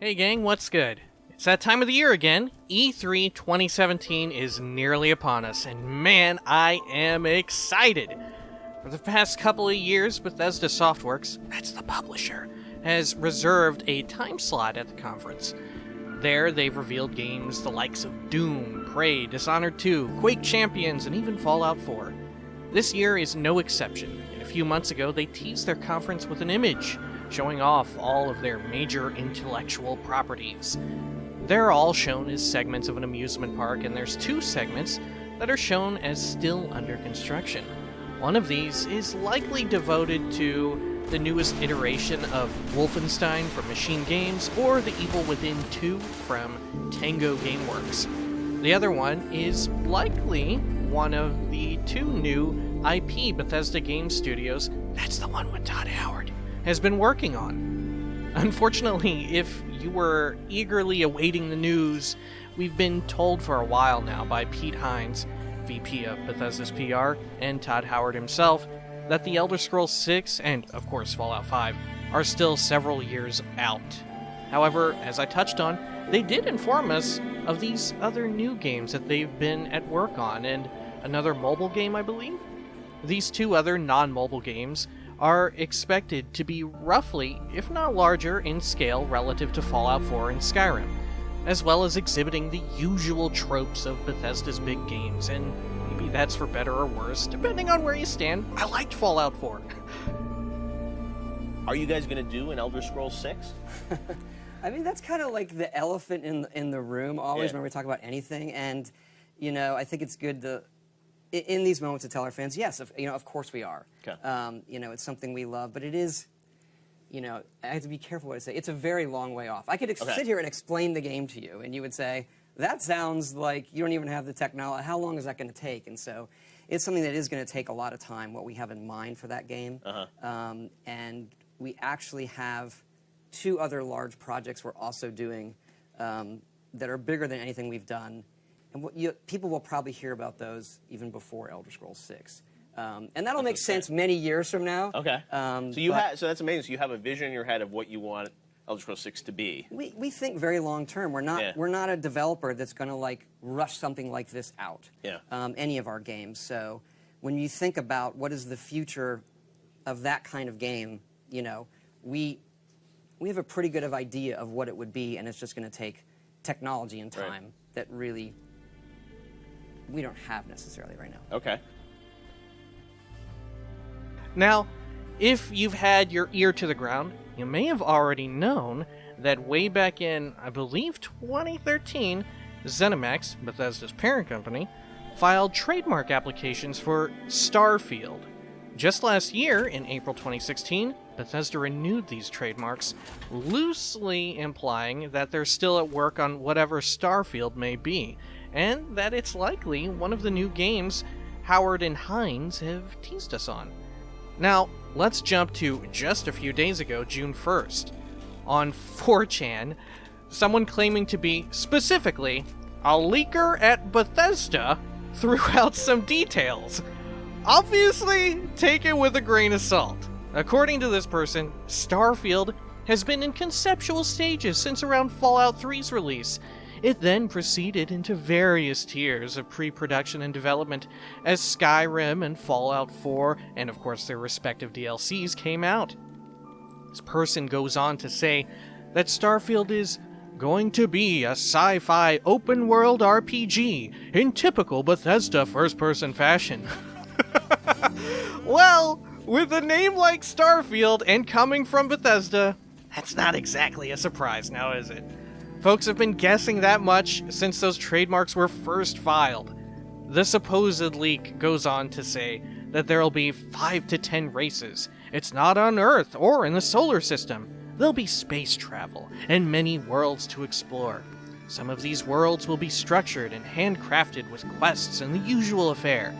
Hey gang, what's good? It's that time of the year again. E3 2017 is nearly upon us, and man, I am excited! For the past couple of years, Bethesda Softworks, that's the publisher, has reserved a time slot at the conference. There, they've revealed games the likes of Doom, Prey, Dishonored 2, Quake Champions, and even Fallout 4. This year is no exception, and a few months ago they teased their conference with an image, showing off all of their major intellectual properties. They're all shown as segments of an amusement park, and there's two segments that are shown as still under construction. One of these is likely devoted to the newest iteration of Wolfenstein from Machine Games or The Evil Within 2 from Tango Gameworks. The other one is likely one of the two new IP Bethesda Game Studios, that's the one with Todd Howard, has been working on. Unfortunately, if you were eagerly awaiting the news, we've been told for a while now by Pete Hines, VP of Bethesda's PR, and Todd Howard himself, that The Elder Scrolls 6 and, of course, Fallout 5 are still several years out. However, as I touched on, they did inform us of these other new games that they've been at work on, and another mobile game, I believe? These two other non-mobile games are expected to be roughly, if not larger, in scale relative to Fallout 4 and Skyrim, as well as exhibiting the usual tropes of Bethesda's big games, and maybe that's for better or worse, depending on where you stand. I liked Fallout 4. Are you guys going to do an Elder Scrolls 6? I mean, that's kind of like the elephant in the room always when we talk about anything, and, you know, I think it's good to, in these moments, to tell our fans, yes, of course we are. Okay. It's something we love, but it is, I have to be careful what I say. It's a very long way off. I could sit here and explain the game to you, and you would say, that sounds like you don't even have the technology. How long is that going to take? And so it's something that is going to take a lot of time, what we have in mind for that game. And we actually have two other large projects we're also doing that are bigger than anything we've done. And people will probably hear about those even before Elder Scrolls 6. And that'll make sense many years from now. Okay. So that's amazing. So you have a vision in your head of what you want Elder Scrolls 6 to be. We think very long term. We're not a developer that's going to rush something like this out. Yeah. Any of our games. So when you think about what is the future of that kind of game, we have a pretty good idea of what it would be, and it's just going to take technology and time that really we don't have necessarily right now. Okay. Now, if you've had your ear to the ground, you may have already known that way back in, I believe, 2013, ZeniMax, Bethesda's parent company, filed trademark applications for Starfield. Just last year, in April 2016, Bethesda renewed these trademarks, loosely implying that they're still at work on whatever Starfield may be, and that it's likely one of the new games Howard and Hines have teased us on. Now, let's jump to just a few days ago, June 1st. On 4chan, someone claiming to be, specifically, a leaker at Bethesda threw out some details. Obviously, take it with a grain of salt. According to this person, Starfield has been in conceptual stages since around Fallout 3's release. It then proceeded into various tiers of pre-production and development as Skyrim and Fallout 4, and of course their respective DLCs, came out. This person goes on to say that Starfield is going to be a sci-fi open-world RPG in typical Bethesda first-person fashion. Well, with a name like Starfield and coming from Bethesda, that's not exactly a surprise now, is it? Folks have been guessing that much since those trademarks were first filed. The supposed leak goes on to say that there'll be 5 to 10 races. It's not on Earth or in the solar system. There'll be space travel and many worlds to explore. Some of these worlds will be structured and handcrafted with quests and the usual affair.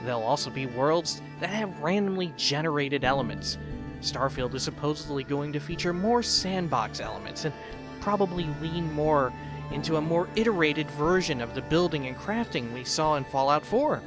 There'll also be worlds that have randomly generated elements. Starfield is supposedly going to feature more sandbox elements and probably lean more into a more iterated version of the building and crafting we saw in Fallout 4.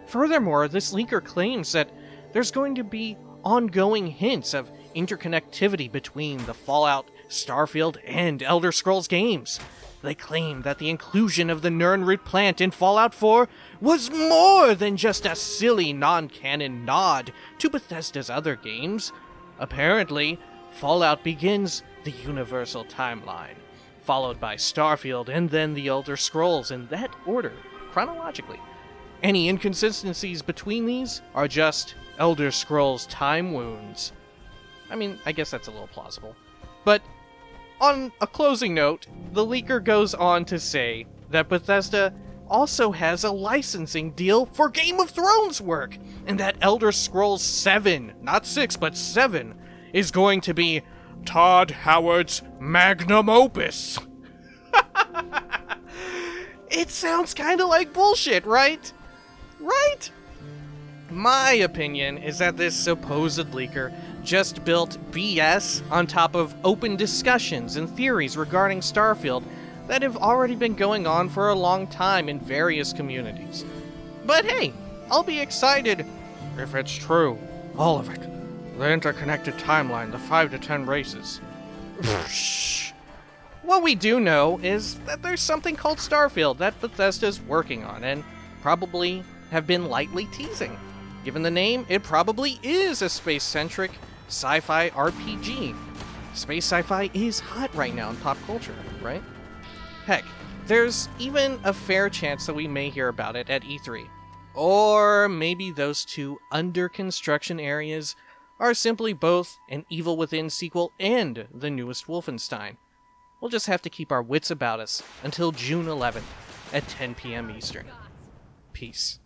Furthermore, this leaker claims that there's going to be ongoing hints of interconnectivity between the Fallout, Starfield, and Elder Scrolls games. They claim that the inclusion of the Nirnroot plant in Fallout 4 was more than just a silly non-canon nod to Bethesda's other games. Apparently, Fallout begins the universal timeline, followed by Starfield and then the Elder Scrolls in that order, chronologically. Any inconsistencies between these are just Elder Scrolls time wounds. I mean, I guess that's a little plausible. But on a closing note, the leaker goes on to say that Bethesda also has a licensing deal for Game of Thrones work, and that Elder Scrolls 7, not 6, but 7, is going to be Todd Howard's magnum opus. It sounds kind of like bullshit, right? Right? My opinion is that this supposed leaker just built BS on top of open discussions and theories regarding Starfield that have already been going on for a long time in various communities. But hey, I'll be excited if it's true. All of it. The interconnected timeline, the 5 to 10 races. What we do know is that there's something called Starfield that Bethesda's working on and probably have been lightly teasing. Given the name, it probably is a space-centric sci-fi RPG. Space sci-fi is hot right now in pop culture, right? Heck, there's even a fair chance that we may hear about it at E3. Or maybe those two under-construction areas are simply both an Evil Within sequel and the newest Wolfenstein. We'll just have to keep our wits about us until June 11th at 10 p.m. Eastern. Peace.